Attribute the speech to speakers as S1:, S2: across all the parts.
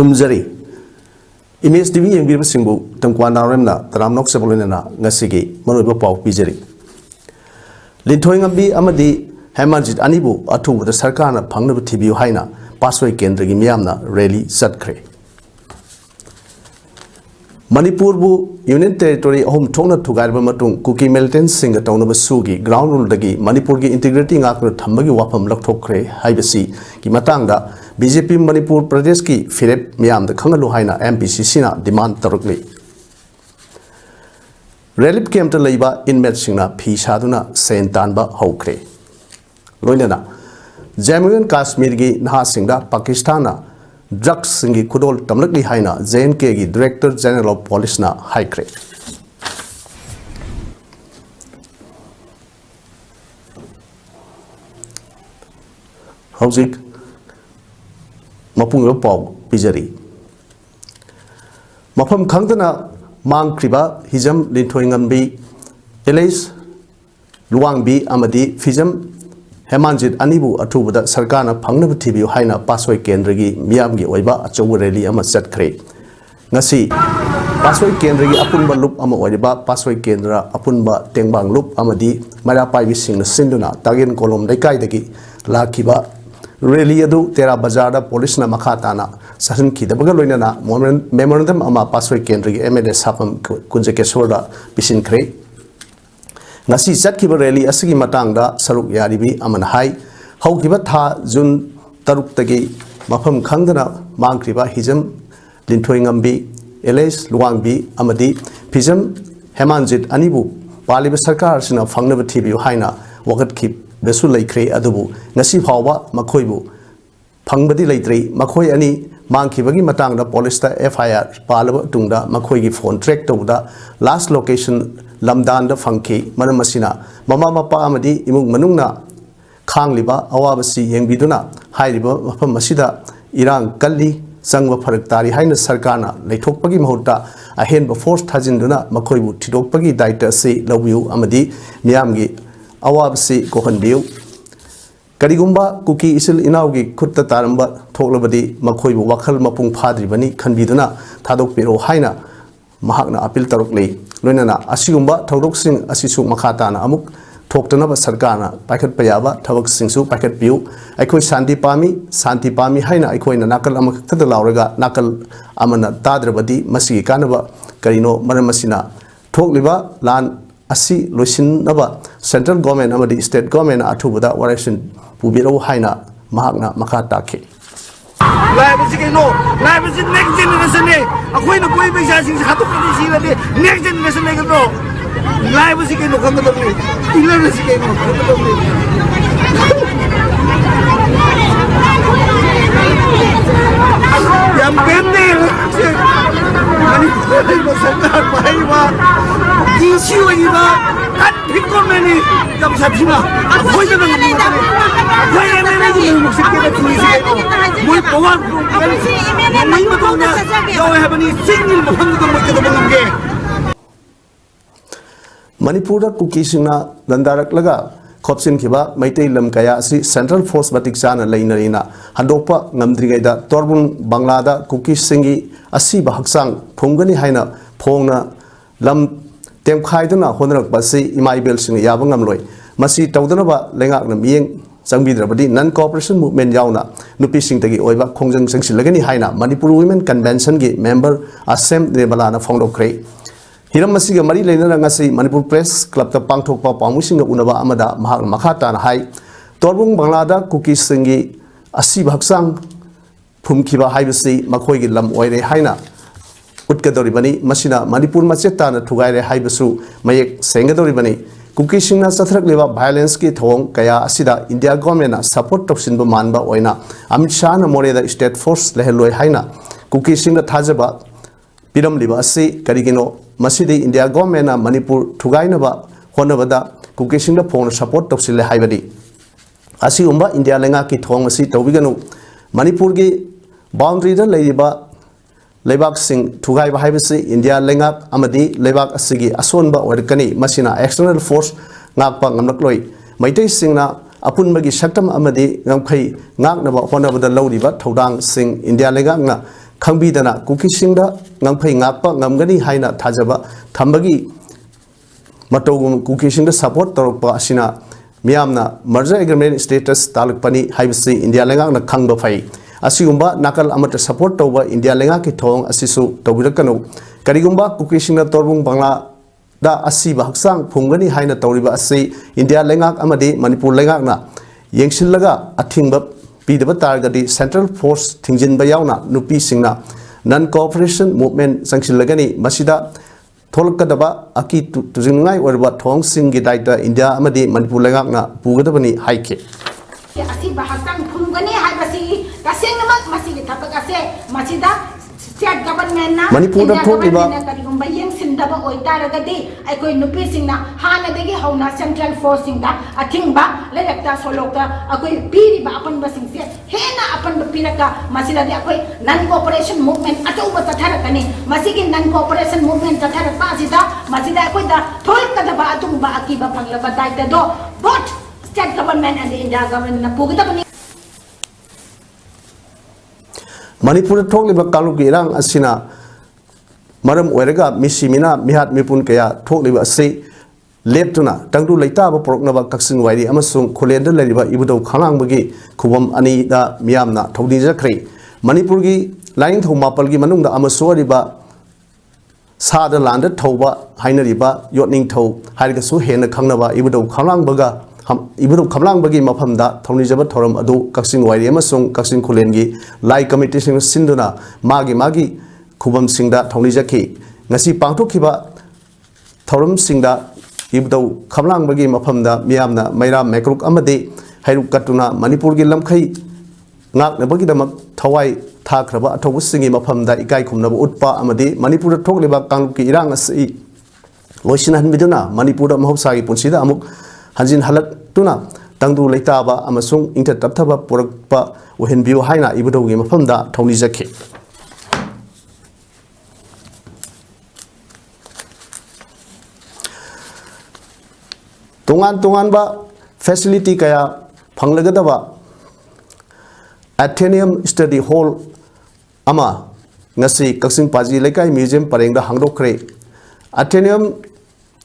S1: Khurumjari Image TV yang Simbu Tangkwana Remna Taramnok Sabolina Ngasigi Manuba Pau Pijari Lintoingambi Amadi Hamajit Anibu Atu the Sarkana Pangnabu Tibu Haina Pasway Kendri Miamna Rally Satkre Manipurbu Union Territory home tona to Garbatung Cookie Melton Singer Town of Sugi ground rule dagi Manipurgi integrating after Tamagi Wapam Loktokre Hibasi Kimatanga BJP Manipur Pradeski Philip Miam the Kangaluhaina MPC Sina demand Tarukli Relic came to Leba in Medsina Pishaduna Saint Tanba Hokre Loinana Jamaican Kashmirgi Nahasingda Pakistana Drugs singi kudol tamlakli haina JNK gi Director General of Police na haikre Hauzik mapung pau pijari mafam khangdana mangkriba hijam lintoingambi Elais luangbi amadi fijam Hemanjit Anibu Atubada Sarkana Pangnabu TV Haina Pasway Kendrigi Miamgi Oiba Achow Rally Ama Satkre Nasi Pasway Kendrigi Apunba Loop Ama Oiba Pasway Kendra Apunba Tengbang Loop Amadi Mara Pai Sing Sinduna Tagin Kolom Dekai Degi Lakiba Rally Adu Tera Bazada Police na Makatana Sasan Kidabagaloina Memorandum Ama Pasway Kendrigi MLS Hapam Kunjakesora Bisin Kre Nasi Zatkiba Rally Asigi Matanga Saruk Yaribi Amanhai Haukiba Tha Jun Taruk Tagi Mapam Kangdana Mangkriba Hijam Lintoingambi Elais Luangbi Amadi Pijam Hemanjit Anibu Paliba Sarkar Sina Fangnaba TV Haina Wakat Kip Besu Laikre Adubu Nasi Hawa Makoibu Pangbadi Laitre Makoi Ani Mankibagi Matanga Police FIR Palaba Tungda Makoi phone track to last location Lamdan the Funky, Manamasina, Mama Mapa Amadi, Imung Manuna, Kang Liba, Awabasi, Yang Biduna, Haidiba, Masida, Iran, Kali, Sangwa Paraktari, Haina Sarkana, Laitokpagi Mahota, a hen before Tajinduna, Makoibu, Tidokpagi, Daita, say, Love you, Amadi, Miamgi, Awabasi, Kohandiu, Karigumba, Cookie Isil Inaugi, Kutta Taramba, Toklabadi, Makoibu, Wakal Mapung Padri, Bani, Kanbiduna, Tadok Piro, Haina, Mahakna Apil Tarokli. Loinana Asigumba Tawdok Sing Asisu Makatana Amuk Toktanaba Sarkana Packet Payaba Tawak Singsu Packet View Aikoi Santi Pami Haina Aikoi Nakal Amak the Lauraga Nakal Amana Tadrabadi Masi Kanaba Karino Maramasina Tokliba Lan Asi Lusin Naba Central Government Amadi State Government Atubuda Warashin Pubiro Haina Mahakna Makatake
S2: Live is no, live is next generation. A queen of boy Bishing had to see the next generation. Live is no comfortably. 11 is again comfortably. Yam Pending Picomani, Sabina, a poison of the
S1: Manipura Kukishina, Landarak Laga, Kopsin Kiba, Maite Lam Kayasi, Central Force Batiksana Lainarina, Handopa, Namdrigada, Torbun, Banglada, Kukish Singi, Asiba Haksang, Pungani Haina, Pongna, Lam Temkaidana, Honorak Basi, Imai Belsin, Yabangamloy, Masi Taudanaba, Lengak Naming. Sangbidravadi non-cooperation movement yauna nupi singtagi oiba khongjang sangsilagani haina Manipur Women Convention gi member Assem Nebalana Fongdokre Hiram masiga mari leinara ngasi Manipur Press Club ta pangthokpa pamusinga unaba amada mahak makhata hai Torbung Banglada Cookie Singi Asi Bhaksang Phumkiba haibasi makhoi gi lam oire haina utkadoribani masina Manipur macheta na thugaire haibasu mayek sengadoribani Cookie Singna Sathrak Leva violence ki thong kaya asida India government support toksin ba manba oina Amit Shah na more the state force leheloi haina Cookie Singna thajaba piram liba asi karigino masidi India government na Manipur thugaina ba honabada Cookie Singna phone support toksil le haibadi asi umba India lenga ki thong asi tawbiganu Manipur gi boundary da leiba Lebak Singh Tugai Bahibasi, India Lengak Amadi, Lebak Asigi, Asonba or Kani, Masina, external force, Nakpang Amnakloi, Maite Singna, Apunmagi Shaktam Amadi, Namkai, Naknaba, one of the Lodiba, Todang Singh, India Leganga, खंबीदना कुकीसिंगदा ngangphai ngakpa ngamgani haina thajaba thambagi matogum कुकीसिंगदा support तौरपा असिना मियामना merger agreement status तालुकपनी हाइबसी India लेंगाकना खंगबा फै असिगुम्बा नाकल अमत सपोर्ट तौबा इंडिया लेंगा की थोंग असिसु तौबिरकनो करिगुम्बा कुकीसिंगदा तोरबुंग बांग्ला दा असिबा हक्सांग फुंगनी हाइना तौरिबा असि इंडिया लेंगाक अमदि मणिपुर लेंगाकना येंगसिलगा अथिंगबा पीदबा तारगदि सेंट्रल फोर्स थिंजिनबा यावना नुपी सिंगना नन कोऑपरेशन मूवमेंट संगसिलगनी मसिदा थोलकदबा अकी तुजिंगाई ओरबा थोंग सिंगी दाइटा इंडिया अमदि मणिपुर लेंगाकना पुगदबनी हाइके
S3: असिबा हक्सांग फुंगनी हाइबसि तसेंगमक मसिगि थपकसे मसिदा स्टेट गवर्नमेंट ना
S1: मणिपुर दा थोकलिबा
S3: करिगुम्बा येंगसिनदबा ओइतारगदि अखोय नुपीसिंगना हानदगी हौना सेंट्रल फोर्स सिंगदा अथिंगबा लेरक्ता सोलोक्ता अखोय पीरिबा अपनबसिंगसे हेना अपनबा पिरका मसिदादि अखोय नन कोऑपरेशन मूवमेंट अचौबा चथरकनी मसिगी नन कोऑपरेशन मूवमेंट चथरकपा असिदा मसिदा अखोयदा थोलकदबा अतुंबा अकीबा फंगलबा दाइता दो both state government and India government पुगदबनी
S1: मणिपुर थोकलिबा कालुकी इरांग असिना मरम ओइरगा मिसिमिना मिहात मिपुन कया थोकलिबा असि लेप्तुना तंगदु लैताबा पोरकनबा कक्सिंग वाइरी अमसुंग खोलेंद लैरिबा इबुदौ खालांगबगी खुबम अनिदा मियामना थौदिजखरै मणिपुरगी लाइंग थौ मापलगी मनुंगदा अमसोरिबा सादा लांद थौबा हाइनरिबा योटनिंग थौ हाइरगसु हेन खंगनबा इबुदौ खालांगबगा इबुदौ खमलांगबगी मफमदा थौनिजबा थौरम अदु कक्सिंग वाइरी अमसुंग कक्सिंग खोलेंगी लाई कमिटी सिंग सिंदुना मागी खुबम सिंगदा थौनिजखि ngasi पांथोखिबा थौरम सिंगदा इबुदौ खमलांगबगी मफमदा मियामना मैरा मैक्रुक अमदे हैरुक कटुना मणिपुरगी लमखै ngaknabagidamak thawai thakraba athobussingi mafamda ikai khumnaba utpa amadi manipur thokliba kangluki irang asi loisin hanbiduna manipur mahopsagi punsida amuk hanjin halak tuna tangdu leitaba amasung ingta tapthaba porakpa ohenbiu haina ibudogi mafamda thawni jakhe tongan ba facility kaya phanglagadaba Athenium Study Hall ama ngasi kaksing paji lekai museum parengda hangdokre Athenium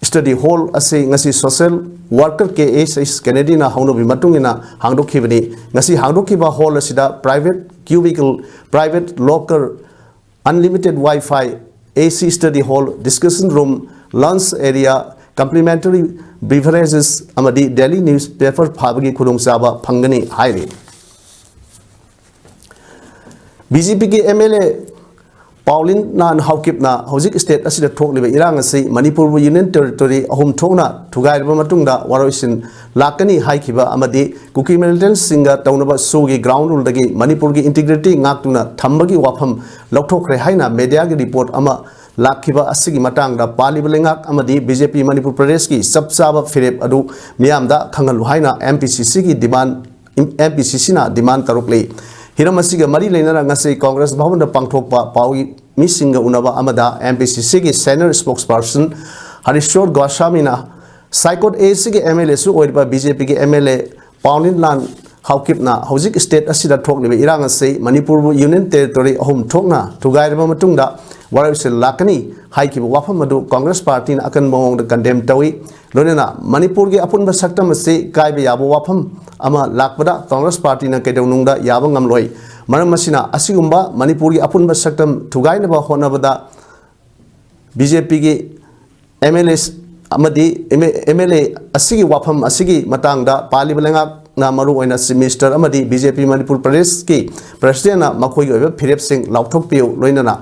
S1: Study Hall ase ngasi social worker KS Kennedy na hangno bimatungina hangdokhibani ngasi hangdokhiba hall asida private cubicle private locker unlimited Wi-Fi AC study hall discussion room lunch area complimentary beverages amadi daily newspaper phabagi khudong chaba phangani hairi BJP के MLA Paulin Nan हाउकिपना हौजिक state असिदा थोकलिबा इरांग असि Manipur union territory अहुम थोकना थुगाइरबा मतुंगदा वारोइसिन लाकनी हाइखिबा अमदि कुकी मिलिटेंट सिंगा तौनबा सोगी ग्राउंड रूल दगी मणिपुर की इंटीग्रिटी ngaktuna थंबगी वाफम लौथोखरे हाइना मीडिया की रिपोर्ट अमा लाखिबा असिगी मतंगदा पालिबा लेंगाक अमदि BJP मणिपुर प्रदेश की सबसाबा फिरेप अदु मियामदा खंगलु हाइना MPCC की डिमांड MPCC ना डिमांड तरुकले हिरमसिगा मरी लेनरा ngasi कांग्रेस भवन पांगथोकपा पाउगी मिसिंगा उनबा अमदा MPCC की सीनियर स्पोक्सपर्सन हरीश्वर गोस्वामी ना साइकोट AC के MLA सु ओइबा BJP के MLA पाउलिन लान हाउकिपना हौजिक स्टेट असिदा थोकलिबा इरांग असि मणिपुर यूनियन टेरिटोरी अहुम थोकना थुगाइरबा मतुंगदा वारसे लाकनी हाइकिबा वाफम मदु कांग्रेस पार्टी ना अकन मोंग कंडेम तवी लोनेना मणिपुर के अपुनबा सक्तम असि काइबा याबो वाफम अमा लाकपदा कांग्रेस पार्टी ना केदौनुंगदा याबा ngamloi मरम मसिना असिगुम्बा मणिपुर की अपुनबा सक्तम थुगाइनबा होनबदा BJP की MLA असिगी वाफम असिगी मतंगदा पालिबा लेंगा ना मरु ओइना मिनिस्टर अमदी BJP मणिपुर प्रदेश की प्रेसिडेंट ना मखोई ओइबा फिरेप सिंह लाउथोकपिउ लोइनना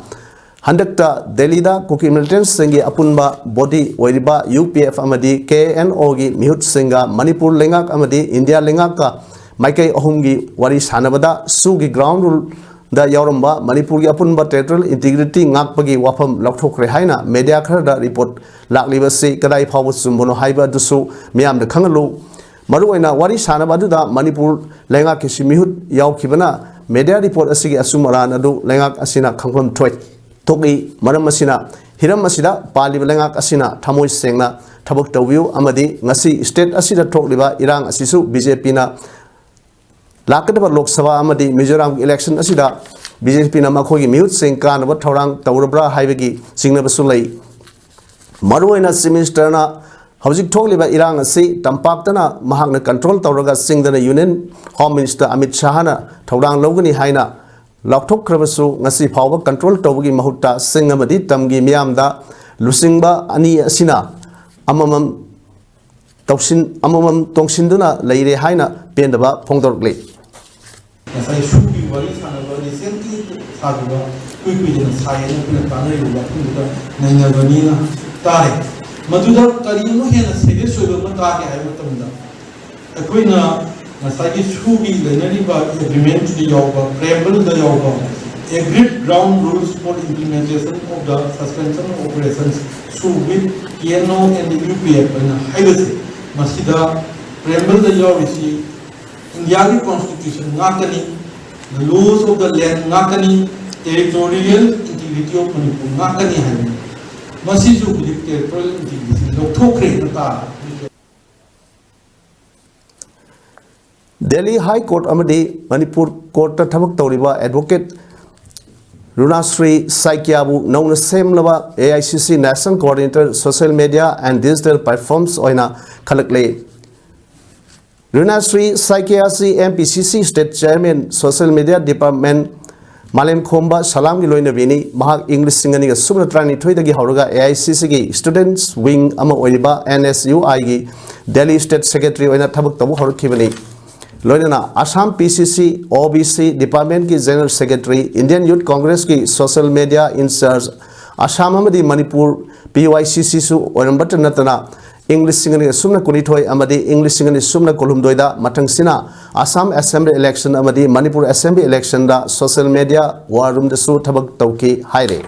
S1: हंडक्ता दिल्ली दा कुकी मिलिटेंट्स सिंगी अपुनबा बॉडी ओइरिबा UPF अमदी KNO की मिहुत सिंगा मणिपुर लेंगाक अमदी इंडिया लेंगाक का माइकई अहुमगी वारी सानबदा सुगी ग्राउंड रूल दा यावरंबा मणिपुर की अपुनबा territorial integrity ngakpagi wafam laukthokre haina media khara report laklibasi kadai phawu sumbono haiba dusu miyam da khangalu maru oina wari sanaba duda manipur lenga ki simihut yaukibana media report asigi asumara adu lenga asina khangpham thoi thoki maram asina hiram asida paliba lenga asina thamoi sengna thabak tawbiu amadi ngasi state asida thokliba irang asisu BJP na lakadaba lok sabha amadi mizoram election asida BJP na makhoi mute sing kan ba thorang tawrabra haibagi singna basulai maruina minister na hojik thokliba irang asi tampaktana mahakna control tawraga singdana union home minister Amit Shah na thorang logani haina lakthok khrabasu ngasi phawba control tawgi mahutta singamadi tamgi miyamda lusingba ani asina amamam tawsin amamam tongshinduna leire haina pendaba phongdorgle
S4: saya suki wali sana wali senti sahaja kui jenis saya ni punya tanah itu waktu itu nanya bani na tarik, majudah kali ini hanya serius sudah mentarik ayam tenda. Aku ina saya suki lagi ni bah agreement di jawab, preamble di jawab, agreed ground rules for implementation of the suspension operations with KNO and the UPF ina highlight masih dah preamble di jawab isi India constitution ngakani, the laws of the land ngakani, territorial integrity of Manipur ngakani hai. Masih juga territorial integrity lokthokre nata.
S1: Delhi High Court amadi Manipur Court ta thabak tawriba advocate Runasri Saikyabu nauna semlaba AICC National Coordinator Social Media and Digital Platforms oina khalakle Runasri Saikyasi MPCC State Chairman Social Media Department Malem Khomba Salam gi loina bini mahak English singani ga subna trani thoidagi hauruga AICC gi Students Wing ama oiba NSUI gi Delhi State Secretary oina thabak tabu horkhibani loina Assam PCC OBC Department ki General Secretary Indian Youth Congress ki Social Media in charge Assam amadi Manipur PYCC su oirambat natana English singani sumna kunithoi amadi English singani sumna kolumdoida mathangsina Assam Assembly election amadi Manipur Assembly election da social media warum da su thabak tauki haire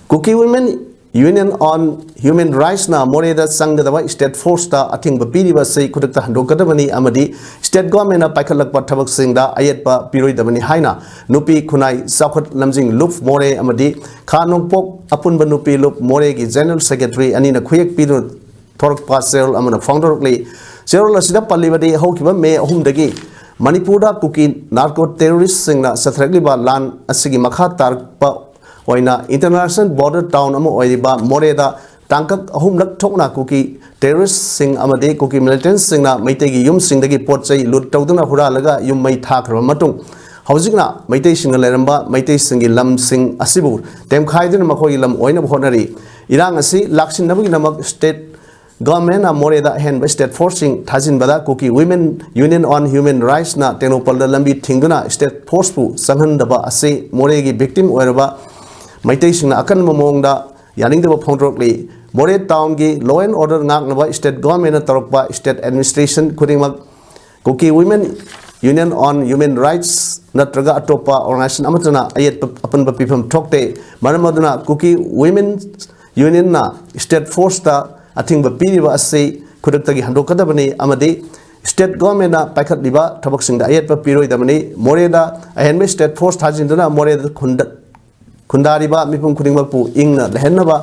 S1: Cookie Women Union on Human Rights na moreda sangdaba state force ta athing ba piriba sei khudakta handokadabani amadi state government na paikhalakpa thabak singda ayetpa piroidabani haina nupi khunai sakhot lamjing lup more amadi khanongpok apunba nupi lup more gi general secretary ani na khuyak piru thorok pasel amana founderly zero asida pallibadi hokiba me ahumdagi Manipurda cookie narco terrorist singna sathragliba lan asigi makha tarpa oina international border town ama oiba moreda tangkak ahumlak thokna cookie terrorist sing amade cookie militants singna maitegi yum singdagi potchai lut tawduna huralaga yum mai thakhra matung haujikna maitai singa leramba maitai singi lam sing asibu temkhaiduna makhoi lam oina bhonari irang asi laksin nabagi namak state government na moreda hen state forcing thajin bada cookie women union on human rights na tenopal da lambi thingduna state force pu sanghan daba ase moregi victim oiraba Maitai sing akan memongda yaning deba phongrokli more town gi law and order ngak naba state government na tarokba state administration khudingmak cookie women union on human rights natraga atopa organization amatana ayet apan ba pifam thokte manamaduna cookie women union na state force ta athing ba piriba ase khudaktagi handokadabani amadi state government na paikhat liba thabak singda ayet ba piroi damani more da ahenme state force thajinduna more da Kundariba mipum kudingmapu ingna lehenaba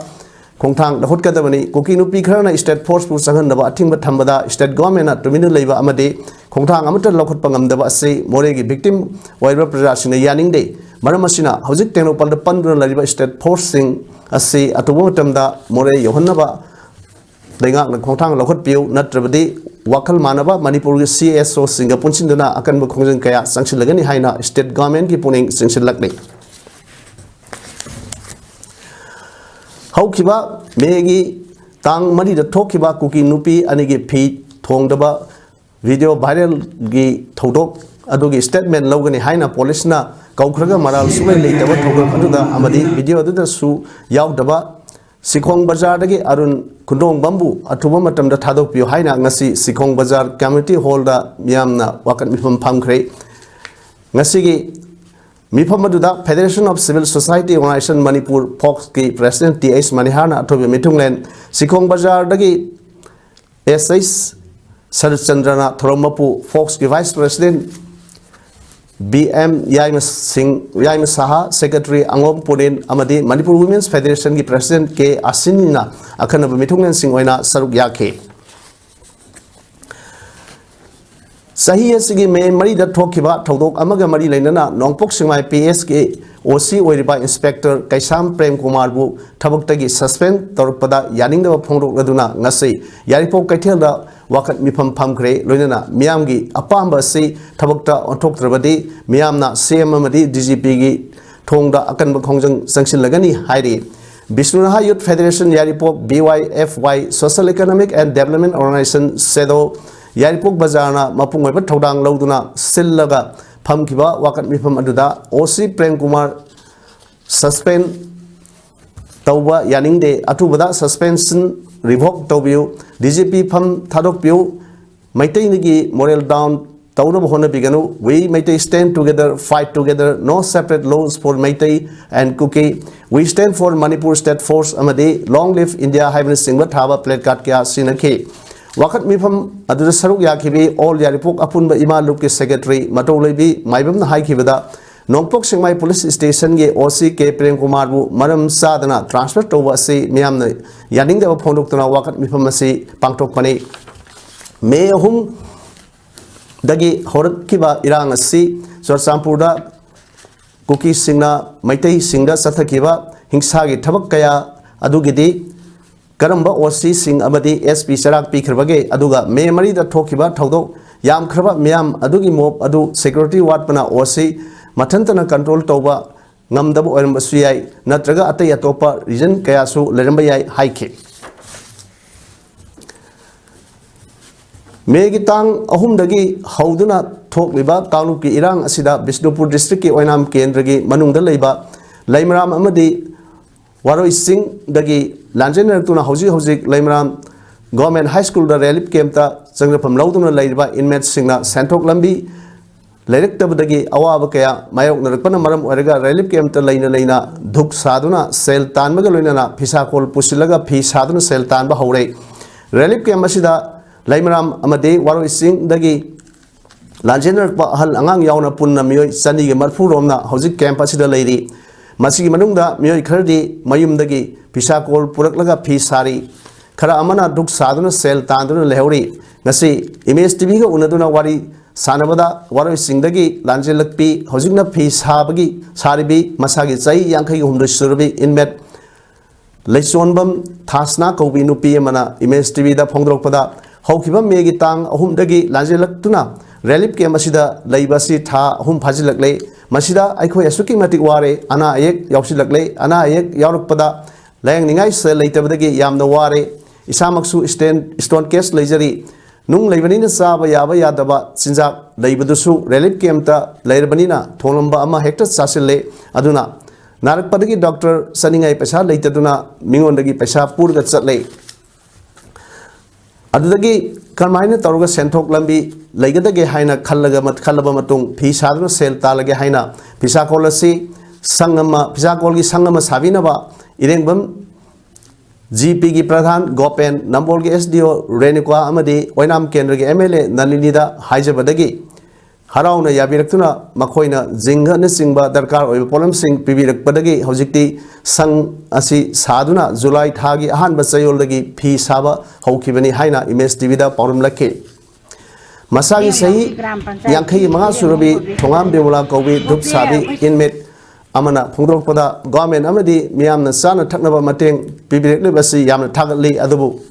S1: kongthang dahut kadabani cookie nupi kharana state force pu sanghanaba athingba thambada state government na terminal leiba amade kongthang amata lokhot pangamdaba ase moregi victim oiba praja singna yaning de maramasina hojik tenopal da panduna lariba state force sing ase atubo tamda more yohannaba daingak na kongthang lokhot piu natrabadi wakal manaba Manipur gi CSO singa punchinduna akan bu khongjang kaya sangsilagani haina state government ki puning singsilakle Haukiba megi tang mari da thokiba cookie nupi anigi phi thongdaba video viral gi thodok adugi statement logani haina police na kaukhraga maral sumai leitaba thogak aduda amadi video aduda su yaudaba Sikhong Bazar dagi arun kundong bambu atuba matam da thadok pio haina ngasi Sikhong Bazar community hall da miyamna wakat mifam phamkhre ngasi gi Mipamaduda Federation of Civil Society Organization Manipur Fox ki President T.S. Manihana Atobi Mitunglen Sikhong Bazar dagi S.S. Sarchandrana Thoromapu Fox ki Vice President B.M. Yaima Saha Secretary Angom Punin Amadi Manipur Women's Federation ki President K. Asinina Akanabu Mitunglen Singh Oina Saruk Yake Sahi asigi me mari da thokiba thodok amaga mari lainana nongpok singmai PS ke OC oiriba inspector Kaisam Prem Kumar bu thabaktagi suspend torpada yaningda phongrok laduna ngasi yaripok kaithel da wakat mifam phamkhre loinana miyamgi apamba si thabakta onthok trabadi miyamna CM amadi DGP gi thongda akanba khongjang sanction lagani hairi Bisnunaha Youth Federation yaripok BYFY Social Economic and Development Organization sedo Yaripok Bazarna Mapung Todang Lauduna Sillaga Pamkiba Wakat Mifam Aduda OC Prem Kumar suspend Tauba Yaning de Atubada suspension revoke Tobio DGP Pam Tadok Pio Maitainigi moral down Tauna Hona Biganu we Maitai stand together fight together no separate laws for Maitai and Kuki we stand for Manipur State Force Amade long live India Hybrid Singlet Haba Plate Katkia Sinake Wakat Mifam Adu Saruk Yakibi, all Yaripok Apunba Ima Luke Secretary, Matolibi, Maibam Haikivada, Nongpok Singmai Police Station, Ye OC K. Prem Kumarbu, Madam Sadana, transfer to Wasi, Miam, Yaning the Pondukana, Wakat Mifamasi, Pangtok Pani, May Hum Dagi Horkiba Irang Si, Sor Sampuda, Kuki Singna, Maitei Singa Satakiba, Hingsagi Tabakaya, Adugidi, Karamba OC Sing Abadi SP Sarak Pikrabage, Aduga, May Marie the Tokiba, Todo, Yam Kraba, Miam, Adugi Mob, Adu, Security Watpana OC, Matantana Control Toba, Namdabu Ermbasuai, Natraga Ataya Topa, Region Kayasu, Lerembayai, Haike. Megitang Ahumdagi, Hauduna, Tok Liba, Kanuki Irang Asida, Bisnupur District, Oinam Kendragi, Manunda Leba, Laimram Amadi, Waroi Singh Dagi, Lanjaner Tuna Hosi Laimram Government High School the Relief Kemta Sangrapam Lauduna Laiba inmate Singna Santok Lambi Lerek Tabadagi Awabakaya Mayok Narapana Maram Orega Relief Kemta Laina Duk Saduna Sel Tan Magaluna Pisakol Pusilaga P Saduna Sel Tan Bahore Relief Kemasida Laimram Amade Waroi Singh Dagi Lanjaner Hal Angang Yauna Punna Mio Sani Marfu Romna Hosi Campasida Lady Masigi Manunda Mio Kurdi Mayum Dagi Pisakol Puraklaga P Sari Kara Amana Duk Saduna Sel Tanduna Lehori Nasi Image TV Unaduna Wari Sanabada Wari Singdagi Lanjelak P Hosingna P Sabagi Saribi Masagi Sai Yankai Humdu Surbi Inmet Lechonbam Tasna Kobi Nupi Mana Image TV da Pongdropada Hokiba Megitang Humdagi Lanjelak Tuna Relief Kemasida Laibasi Ta Hum Pazilakle Masida Aiko Yasuki Matic Ware Ana Ayek Yausilakle Ana Ayek Yaurukpada Lang Ningai Sel later Yam the Ware Isamaksu Stone Case Lazery Nung Labanina Saba Yaba Yadaba Sinza Laibadusu Relief Kemta Laibanina Tolamba Ama Hector Sasile Aduna Narak Padaki Doctor Saningai Pesa later Duna Mingondagi Pesa Purga Satle Adagi Karmina Torga Sentok Lambi Lagadage Haina Kalagamat Kalabamatung Pisadra Sel Talage Haina Pisakolasi Sangama Pisakolgi Sangama Savinaba Irengbam GP Pradhan Gopen Nambolgi SDO Renikwa Amadi Oinam Kendra MLA Nalinida Hajabadagi Harauna Yabiratuna Makoina Zinga Nisingba Darkar or Polam Sing Pibirak Badagi Hojikti Sang Asi Saduna Zulai Tagi Han Basayolagi P Saba Hokibani Haina Image Divida Porum Lake Masagi Sahi Yankai Manga Surabi Tongam Devola Kobi Dup Sabi Inmate Amana Pungropada Government Amadi Miam Sana Taknaba Mateng Pibirek Libasi Yam Tagali Adabu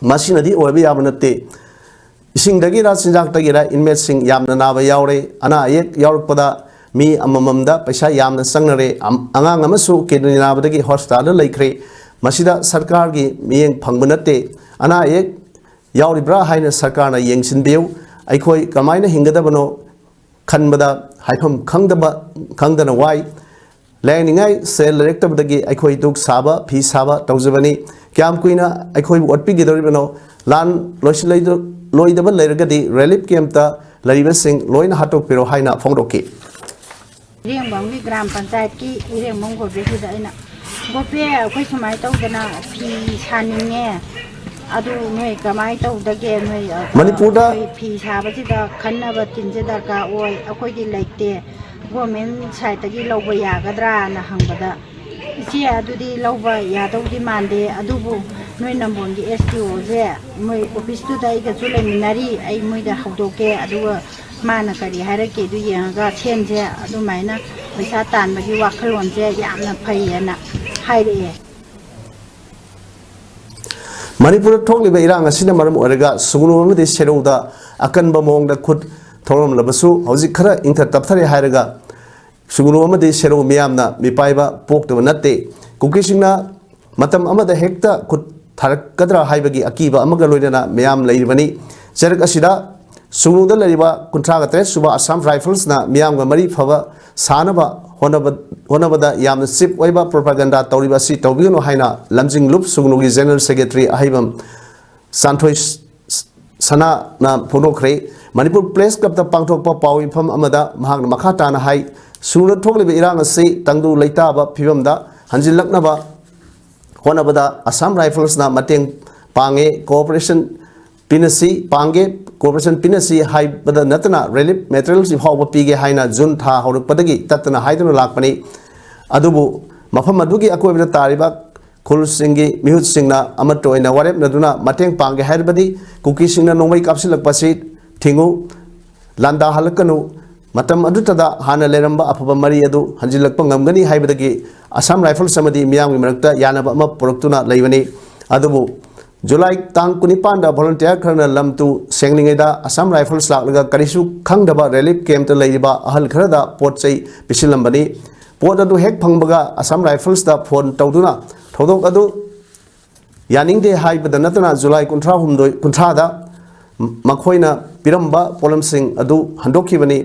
S1: Masinadi Obi Amanate Sing Dagira Sinjak Tagira inmate Sing Yamna Nava Yaure Ana Yek Yaurpada Mi Amamamda Pesha Yamna Sangnare Angang Amasu Kedinabadagi Hostada Lakre Masida Sarkargi Ming Pangbanate Ana Yek Yauribra Haina Sarkarna Yengsin Bill Aikoi Kamaina Hingadabano Kanbada Haipam Kangdana Wai Lanningai Sel Rectabdagi Aikoi Duk Saba P Saba Tozabani Kiam Quina Aikoi what Pigidoribano Lan Loidaba Lergadi Relief Kemta Lariba Sing Loin Hatok Pero Haina Fondoki
S5: Riang Gram Pansaki Riang Mongo Vigina Gope Quismai Togana P Haninge Adu Noi Kamai Tog the game
S1: Manipuda
S5: P Sabasida Kanaba Tinjadaka or Akoi like there Women Saitagi Loba Yagadra and Hambada. See, I do the Loba Yado demande Adubu noi nambon gi STO je moi office tu dai ga chule minari ai moi da haudoke aduga mana kari harake du yanga chen je adu maina paisa tan bagi wakhalon je yamna phai ana haire
S1: Manipur thokliba irang asina maram oraga sugunu amadi serauda akanba mongda khut thorom labasu hojik khara ingtha tapthare hairaga sugunu amadi serau miyamna mipaiba pokdaba natte kukisingna matam amada hekta khut tharakadra haibagi akiba amaga loidana miyam leiribani jarak asida sugnuda leriba kuntraga tre suba Assam Rifles na miyamga mari phaba sanaba honabada yamna sip oiba propaganda tawriba si tawbigano haina lamjing lup sugnugi general secretary ahibam santhoi sana na phonokre Manipur Place Club ta pangthokpa pawi pham amada mahakna makha tana hai sugnu thokliba irang ase tangdu leitaba phibamda hanjilaknaba honabada Assam Rifles na mateng pange cooperation pinasi pange cooperation pinasi hai bada natana relief materials hawba pige haina jun tha hawrukpadagi tatana haiduna lakpani adubu mafam adugi akoibda tariba khul singi mihut singna amatoina warep naduna mateng pange haibadi kuki singna nongmai kapsilakpasi thingu landa halakanu matam adutada hana leramba afaba mari adu hanjilakpa ngamgani haibadagi Assam Rifles samadi miyamgi marakta yanaba ama poroktuna leibani adubu July tang kunipanda volunteer kharna lamtu senglingeda Assam Rifles laklaga karisu khangdaba relief camp ta leiba ahal kharada potchai pisilambani pot adu hek phangbaga Assam Rifles da phone tawduna thodok adu yaningde haibada natana July kuntra da makhoina piramba polam sing adu handokhibani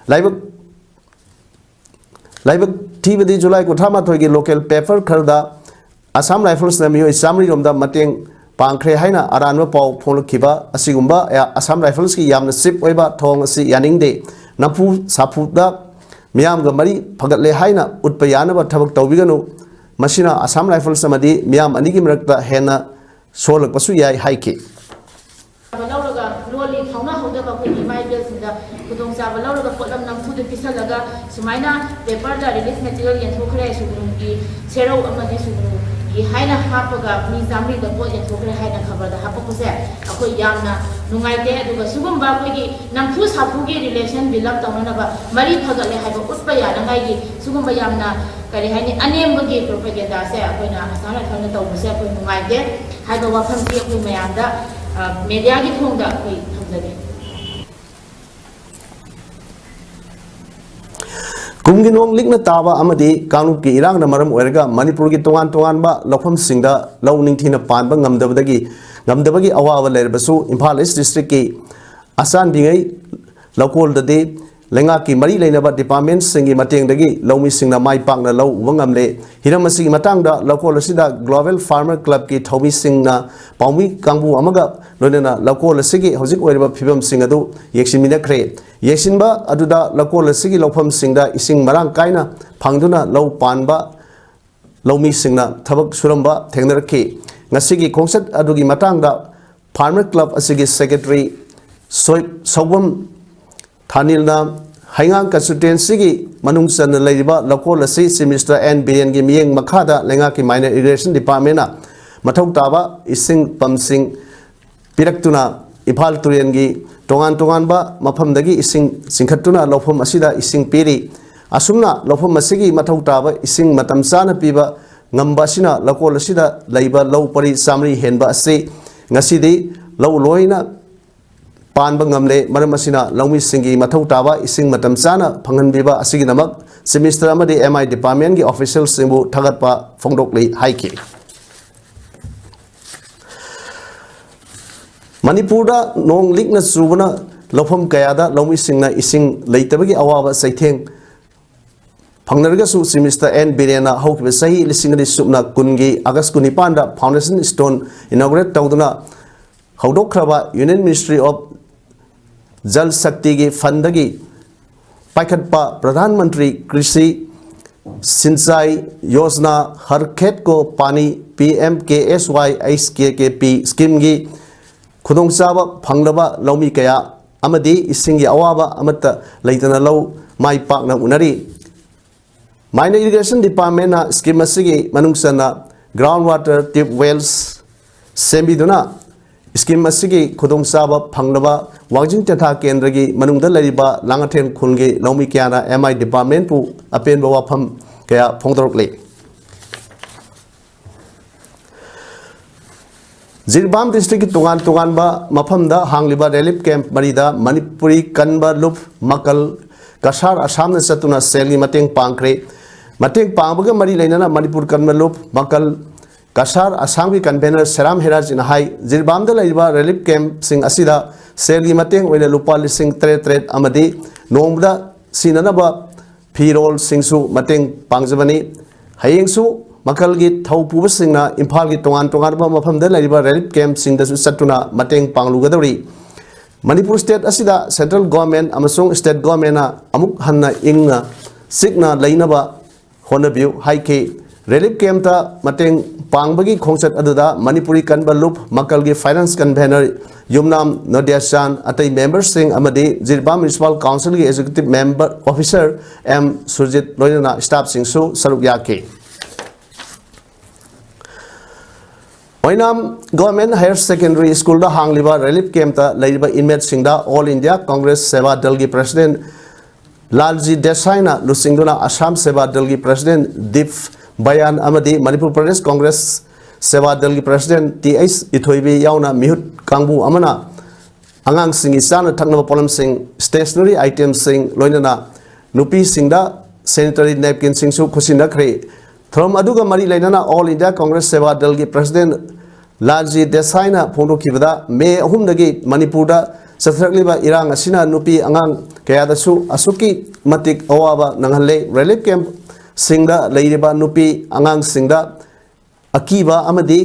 S1: laibak thibadi July kuntra ma thoigi local paper kharda Assam Rifles na miyoi samri romda mateng pangkre haina aranwa pau phonlukhiba asigumba Assam Rifles ki yamna sip oiba thong asi yaningde napu sapuda miyamga mari phagatle haina utpa yanaba thabak tawbiganu masina Assam Rifles amadi miyam anigi marakta hena solakpasu yai haiki
S6: balawraga loli thawna hawdaba ko imai bilsinda kudong sa balawraga polam namthu de pisalaga sumaina paper da release material yanthokre sugungi serau amadi sugunu ki haina hapaga mi zamri da po yanthokre haina khabar da hapakuse akoi yamna nungaite aduga sugumba ko gi namthu sapugi relation build up tawna ba mari phagale haiba utpa yana ngai gi sugumba yamna kari haini anemba gi propaganda se akoina asana thawna tawbase akoi nungaite haiba wafam ti akoi mayamda media ki thongda koi thamjage
S1: kumgi nong likna taba amadi kanu ki irang na maram oiraga Manipur ki tongan ba lokham singda lawning thina panba ngamdabagi awawa lerbasu Imphal East District ki asan dingai lokol dade lenga ki mari leinaba department singi mateng dagi lawmi singna mai pakna law wangamle hiramasi ki matangda lokol asida Global Farmer Club ki thomi singna paumi kangbu amaga loinana lokol asigi hojik oiraba phibam sing adu yeksimina khre yeksinba aduda lokol asigi lawpham singda ising marang kaina phangduna law panba lawmi singna thabak suramba thengnarakhi ngasigi khongsat adugi matangda Farmer Club asigi secretary Sobam Thanilna Haingang constituency ki manungsan leiba lokol asi semester and billion gi miyeng makhada lenga ki minor irrigation department na mathau taba ising pamsing piraktuna Imphal Turian gi tongan ba mafam dagi ising singkhatuna lofam asida ising piri asumna lofam asigi mathau taba ising matam sana piba ngamba sina lokol asida leiba low pari samri henba ase ngasidi low loina panba ngamle maram asina lawmi singi mathau taba ising matam sana phangan biba asigi namak semester amadi MI department gi officials singbu thagatpa phongdoklei haiki Manipurda nong likna subana lofam kayada lawmi singna ising leitabagi awaba saitheng phangnarga su semester and birena hawkiba sahi lisingri subna kungi August 19 da foundation stone inaugurate tawduna hawdokraba Union Ministry of Jal Shakti ki Fandagi Paikhatpa Pradhan Mantri Krishi Sincai Yojana Har Khet ko Pani PMKSY HKKP scheme gi khudongchaba phanglaba lawmi kaya amadi isingi awaba amata leitana law mai pakna unari Minor Irrigation Department na scheme asigi manungsana groundwater tip wells सेंबिदुना scheme असिगी खुदोंचाबा फंगलबा वांजिंग तेथा केंद्र की मनुंगदा लरिबा लांगाथेन खुनगी लौमी क्याना एमआई डिपार्टमेंट पु अपेन वाफम कया फोंदोरकले जिरबाम डिस्ट्रिक्ट की तुगान तुगान बा मफमदा हांगलिबा रिलीफ कैंप मरीदा मणिपुरी कनबा लुप मकल कसार असम ने चतुना सेली मतेंग पांगख्रे मतेंग पांगबगा मरी लेना मणिपुर कनबा लुप मकल कसार असम की कन्वेनर सेराम हेराज इन हाई जिरबामदा लैबा रिलीफ कैंप सिंग असिदा सेली मतेंग ओइना लुपा लिसिंग 3 अमदी नोंबदा सिननबा फिरोल सिंगसु मतेंग पांगजबनी हयेंगसु मकल की थौ पुबसिंगना इम्फाल की तोंगान तोंगानबा मफमदा लैबा रिलीफ कैंप सिंगदसु चतुना मतेंग पांगलुगदौरी मणिपुर स्टेट असिदा सेंट्रल गवर्नमेंट अमसुंग स्टेट गवर्नमेंट अमुक हन्ना इंगना सिगना लैनबा होनबियु हाइके रिलीफ कैंप ता मतेंग पांगबगी खोंचत अदुदा मणिपुरी कनबा लुप मकल की फाइनेंस कन्वेनर युमनाम नोडिया चान अतई मेंबर सिंह अमदी जिरबाम म्युनिसिपल काउंसिल की executive member officer M Surjit लोइना स्टाफ सिंगसु सरुक याके Oinam government higher secondary school दा हांगलिबा रिलीफ कैंप ता लैबा इनमेट सिंगदा ऑल इंडिया कांग्रेस सेवा दल की प्रेसिडेंट लालजी देसाईना लुसिंगदुना असम सेवा दल की प्रेसिडेंट दीप बयान अमदी मणिपुर प्रदेश कांग्रेस सेवा दल की प्रेसिडेंट टी.एच. इथोइबी याउना मिहुत कांगबू अमना अंगांग सिंगी चाना थकनबा पोलम सिंग स्टेशनरी आइटम सिंग लोइनना नुपी सिंगदा सैनिटरी नैपकिन सिंगसु खुसिनखरे थ्रम अदुगा मरी लेना ऑल इंडिया कांग्रेस सेवा दल की प्रेसिडेंट लालजी देसाईना फोंदोखिबदा मे अहुमदगी मणिपुरदा चथरकलिबा इरांग असिना नुपी अंगांग कयादसु असुकी मतिक अवाबा नंगहले रिलीफ कैंप सिंगदा लैरिबा नुपी अंगांग सिंगदा अकीबा अमदी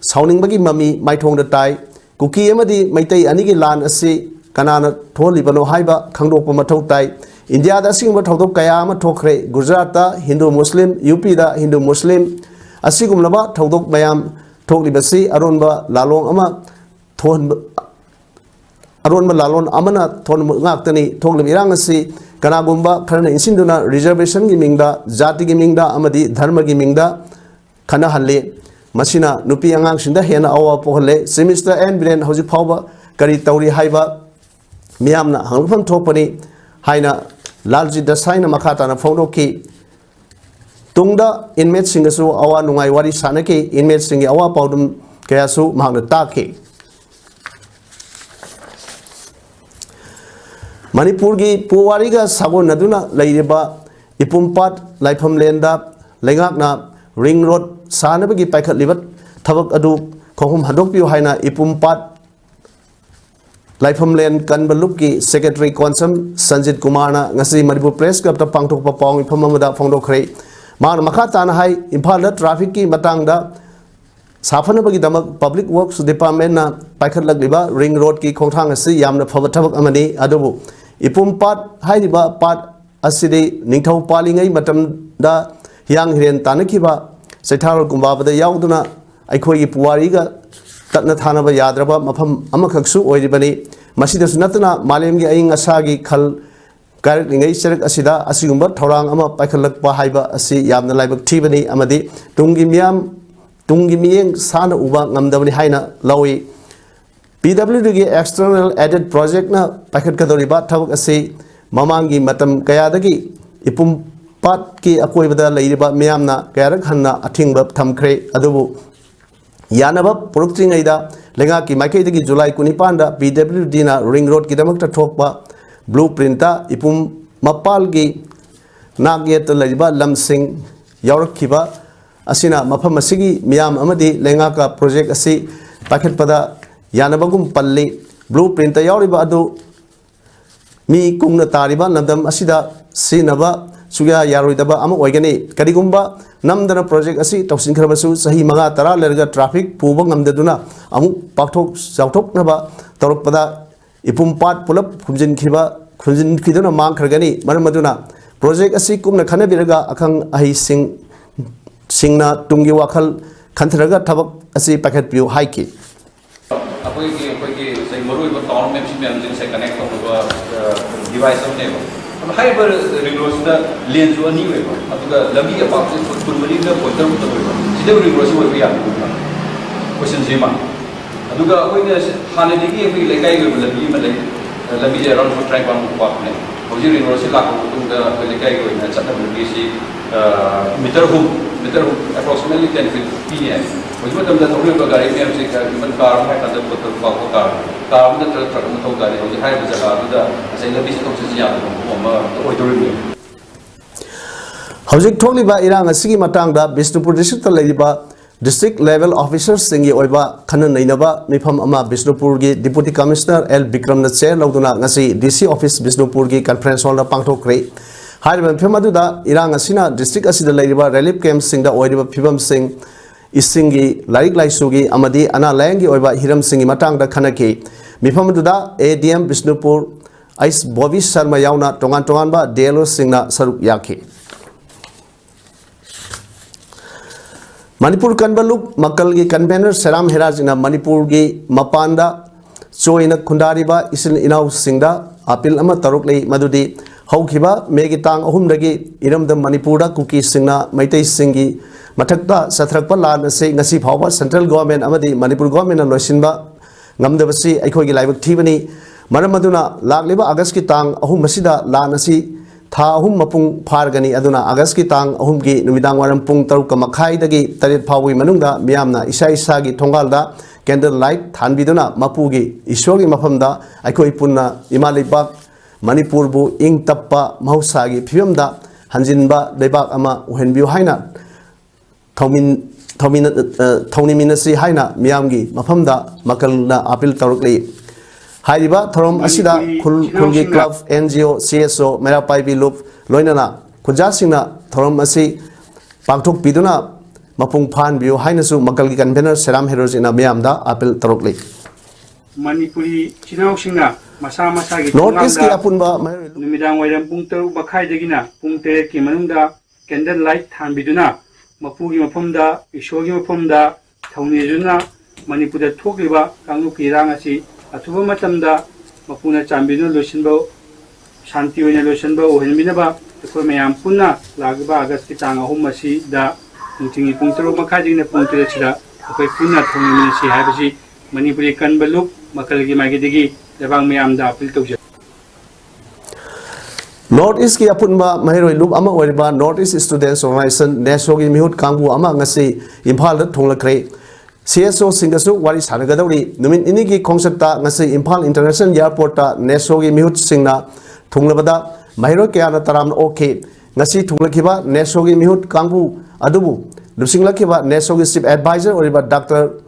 S1: साउनिंगबगी ममी माइथोंगदा ताई कुकी अमदी मैतै अनिगी लान असि कनाना थोलिबनो हाइबा खंगदोकपा मथौ ताई इंडिया दा सिंगबा थौदोक कया अमा थोखरे गुजरात हिंदू मुस्लिम यूपी दा हिंदू मुस्लिम असिगुमलबा थौदोक मयाम थोकलिबसि अरोनबा लालोंग अमा थोन अरोनबा लालोन अमना थोन ngaktani थोकलिब इरांग असि कनागुम्बा खरना इंसिंदुना रिजर्वेशन की मिंगदा जाति की मिंगदा अमदी धर्म की मिंगदा खना हल्ले मसिना नुपी अंगांगसिंदा हेना अवा पोहले सेमिस्टर एंड ब्रेन हौजिक फावबा करी तौरी हाइबा मियामना हंगफम थोपनी हाइना लालजी देसाईना मखाताना फोंदोकी तुंगदा इनमेट सिंगसु अवा नुंगाई वारी सानके इनमेट सिंगी अवा पाउदम कयासु महंगना ताके मणिपुर की पुवारी का सागोन नदुना लैरिबा इपुमपाट लाइफम लेंदा लेंगाकना रिंग रोड सानबगी पाइखतलिबा थबक अदु खोहुम हंदोकपियो हाइना इपुमपाट लाइफम लेन कनबलुप की सेक्रेटरी कौंसम संजीत कुमारना ngasi मणिपुर प्रेस क्लब ता पांगथोकपा पाउंग इफम अमदा फोंदोखरे मान मखा ताना हाई इम्फाल ट्रैफिक की मतंगदा साफनबगी दमक पब्लिक वर्क्स डिपार्टमेंट ना पाइखतलगलिबा रिंग रोड की खोंथांग असि यामना फब थबक अमनी अदुबु इपुमपाट हाइरिबा पाट असिदे निंथौ पालिंगै मतमदा हियांग हिरेन तानखिबा सैथार गुम्बाबदा याउदुना अखोई पुवारीगा तत्ना थानबा याद्रबा मफम अमखक्सु ओइरिबनी मसिदसु नतना मालेमगी अइंग असागी खल कारलिंगै चरक असिदा असिगुम्बा थौरांग अमा पाइखलकपा हाइबा असि यामना लाइबक थीबनी अमदी तुंगी मियेंग साना उबा ngamdabani haina lawi PWD की एक्सटर्नल एडेड प्रोजेक्ट ना पाइखतकदोरिबा थबक असि ममांगी मतम कयादगी इपुमपाट की अकोइबदा लैरिबा मियामना कयारक हन्ना अथिंगबा थमख्रे अदुबु यानबा पुरुक्त्रिङैदा लेंगा की माइकैदगी जुलाई 19 दा PWD ना रिंग रोड की दमकता थोकपा ब्लूप्रिंटा इपुम मपाल की नागयत लैरिबा लमसिंग यावरखिबा असिना मफम असिगी मियाम अमदी लेंगा का प्रोजेक्ट असि पाइखतपदा यानबगुम पल्ली ब्लूप्रिंट यावरिबा अदु मी कुंगना तारिबा नदम असिदा सिनबा सुया यारोइदबा अमा ओइगनी करिगुम्बा नमदना प्रोजेक्ट असि तौसिनखरबसु सही मगा तरा लेरगा ट्रैफिक पुबा ngamdaduna अमु पाकथोक जावथोकनबा तौरकपदा इपुमपाट पुलप खुंजिनखिदुना मांगखरगनी मरमदुना प्रोजेक्ट असि कुमना खनबिरगा अखंग अहि सिंगना तुंगी वाखल खंथरगा थबक असि पाइखतपियो हाइकी
S7: अखोई से मरुइबा टाउन मैप सिस्टम से कनेक्ट तौबा डिवाइस अमनेबा हाइबर रिंग रोड सिदा लेन जो अनि वेबा अदुगा लंबी अपाक से फुटबॉल दा पोइंटर मुत वेबा सिदा रिंग रोड से वेबा या question Sema aduga akoina hanadigi akoi lekai go labi ma lei labi around for track one park ne hoji university la ko tungda lekai go na chata labi si meter home approximately 10 feet pm hoji matam da thori ba gari me se ka man car ha ka da ko car da truck ma thau gari hoji hai da jaga da sai labi si thok si ya ko ma oi tori me
S1: Hojik thokliba irang asigi matangda Bishnupur district laiba district level officers singi oiba khana nainaba mifam ama Bishnupur gi deputy commissioner L Bikram na chair lauduna ngasi DC office Bishnupur gi conference hall na pangthokre haiba phemadu da irang asina district asida laiba relief camp singda oiba phibam sing isingi larik laisugi amadi ana langi oiba hiram singi matangda khanake mifamadu da ADM Bishnupur Ice Bobby Sharma yauna tongan ba DLO singna saruk yakhe Manipur Kanbaluk Makalgi convener Saram Herajina Manipur gi Mapanda Choina Kundariba Isil Inau Singda Apil Ama Tarukli Madudi Haukiba Megitang Ahumdagi Iram the Manipura Kuki Singna Maitei Singi Matakta Satrakpa Lan say Nasi Power Central Government Amadi Manipur Government and Losinba Namdavasi Aikogi Live Tivani Maramaduna Lagliba Agaski Tang Ahum Masida Lanasi Tha ahum mapung phargani aduna August ki tang ahum gi numidang waram pung taruk ka makhai dagi tarit phawi manungda miyamna isa isa gi thongalda candle light thanbiduna mapu gi ishogi mafamda aikoi punna imalibak Manipur bu ing tappa mahausa gi phimda hanjinba lebak ama uhenbiu haina thauminasi haina miyamgi mafamda makalna apil tarukli Haiba Thorom Asida Kulgi Club NGO CSO Mera Paibi Loop Loinana Kujasina Thorom Asi Pangtuk Piduna Mapung Pan View Hainasu Makalgi Convener Seram Heroes in Abiamda Apil Tarokli
S8: Manipuri Chinau Singa Masa Masagi
S1: Northeast ki apunba
S8: Numidang Wayam Pungter Bakai Degina Pungte Kimanunda Candle Light Hanbiduna Mapugi Mapumda Ishogi Mapumda Taunijuna Manipura Tokiba Kanguki Rangasi Atuba Matamda Mapuna Chambino Lucinbo Shanti Wina Lucinbo Henminaba the Komeam Puna Lagba Agasti Tanga Homasi da Tingi Puntero Makadi Puntra okay Puna Tominasi Habashi Manipuri Kanbaluk Makalagi Magidigi the Bang Miam da Piltoja
S1: Northeast ki apunba Mahiroi Loop Ama Wariba Northeast Students Organization Nesogi Mihut Kangu Ama Ngasi Impal Tonglakre CSO Singasu Wari Sanagadori Numin Inigi Konsepta Ngasi Impal International Airport Nesogi Mihut Singna Tunglabada Mahiro Kiana Taram OK Ngasi Tunglakiba Nesogi Mihut Kangu Adubu Lusinglakiba Nesogi Chief Advisor Oriba Dr.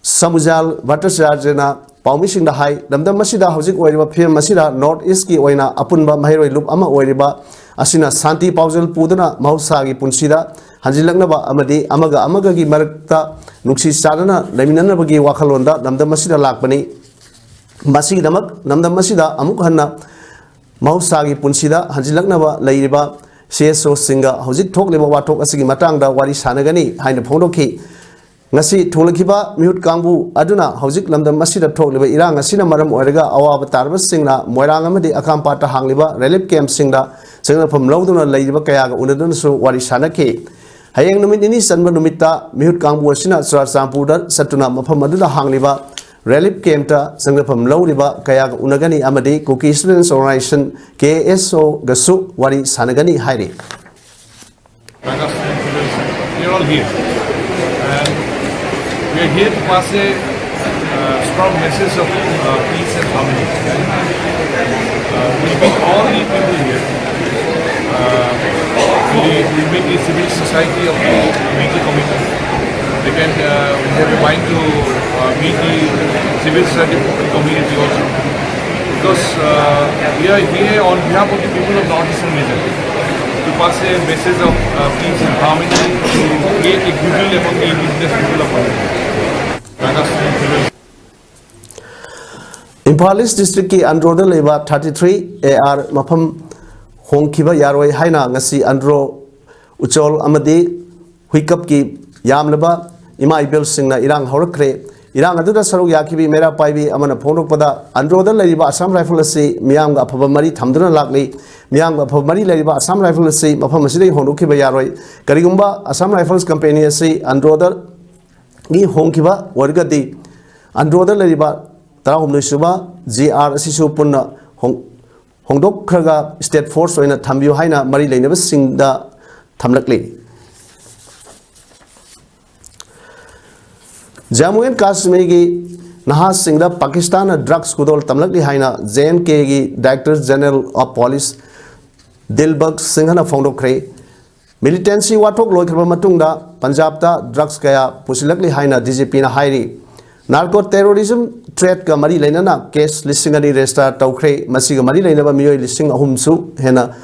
S1: Samujal Vatasarjana Paumising the High Damda Masida Hosik Oriba Pim Masida North East Ki Oina Apunba Mahiro Loop Ama Oriba Asina Santi Pausel Pudana Mausagi Punsida Hanjilaknaba Amadi Amaga Amaga gi Marakta Nuksi Sadana Leminanabagi Wakalonda Namda Masida Lakpani Masi Damak Namda Masida Amukhanna Mausagi Punsida Hanjilaknaba Lairiba CSO Singa Hosik Tok Leba Watok Asigi Matangda Wari Sanagani Haina Pondoki Ngasi Tulakiba Mute Kambu Aduna Hosik Lamda Masida Tok Leba Irang Asina Maram Orega Awa Tarba Singla Moirangamadi Akampata Hangliba Relief Camp Singla Singa from Lauduna Lairiba Kayaga Unadun so Wari Sanaki Hayang Numit ini Sanba Numita Mihut Kambu Sina Sar Sampuda Satuna Mapamadula Hangliba Relief Camta Sangapam Lowriba Kayak Unagani Amadi Cookie Students Organization KSO Gasu Wari Sanagani Hairi.
S9: We're all here and we're here to pass a strong message of peace and harmony. We meet all the people here. We meet the civil society of the Meiji community. We have a mind to meet the civil society community also. Because we are here on behalf of the people of Northeastern region to pass a message of peace and harmony to create a goodwill among the indigenous people of Manipur.
S1: Impal East District ki Androda leba 33 AR Mapam Hongkiba Yaroi Haina Ngasi Andro Uchol Amadi Huikap ki Yamleba Ima Ibel Singna Irang Horakre Irang Aduda Saru Yakibi Mera Paibi Amana Ponokpada Androda Leba Assam Rifle Say Mianga Pavamari Tamduna Lakli Mianga Pavamari Leba Assam Rifle Say Mapamasidi Honukiba Yaroi Karigumba Assam Rifles Company Say Androda Gi Honkiba Wargadi Androda Lariba Tarahumnusuba GR Sisu Puna Hongdok Kraga State Force in a Tambu Haina Marie never sing the Tamlakli. Jammu and Kashmir Nahas Singh the Pakistan drugs Kudol Tamlakli Haina JNK Director General of Police Dilbag Singhana Fondokre Militancy Watok Loikaba Matunda Punjab ta drugs kaya Pusilakli Haina DGP na Hairi Narco terrorism threat ka mari lainana case listing ani register tawkhre masiga mari lainaba miyoi listing ahumsu hena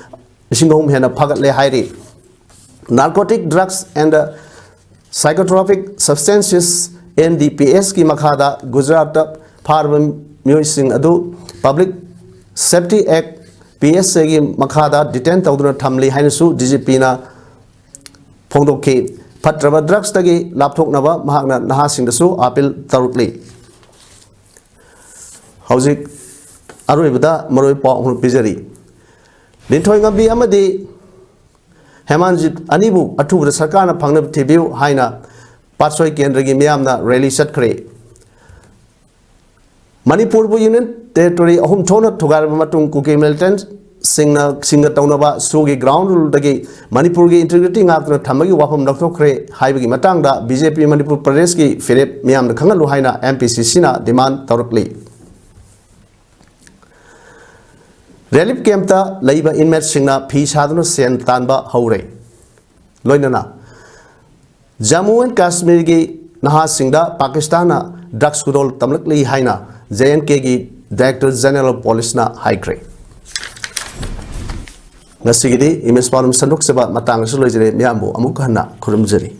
S1: listing ahum hena phagat le hairi narcotic drugs and psychotropic substances NDPS ki makhada Gujarat pharma miyoi sing adu Public Safety Act PSA ki makhada detain tawduna thamli hainasu DGP na phongdokki Patrava drugs tagi lapthok nava mahakna nahasing dasu appeal tarukli. Hauzik aruibada maroi pa hul pijari. Linthoi ngambi amadi Hemanjit anibu atubra sarkar na phangnab thibiu haina patsoi kendra gi miyamna rally satkre. Manipur bu union territory ahum thona thugar matung kuke militant Singna Taunaba Sugi ground rule dagi Manipur gi integrity ngakna thamagi wapam laktokre haibagi matangda BJP Manipur Pradesh ki Philip Miam na khangalu haina MPCC na demand tawrakli Relief camp ta leiba inmate singna phi saduna sen tanba haure loinana Jammu and Kashmir gi naha singda Pakistan na drugs kudol tamlakli haina JNK gi Director General of Police na haikre Nasigidi image parum sandok seba matang suloi jere miambo amuk hana kurum jeri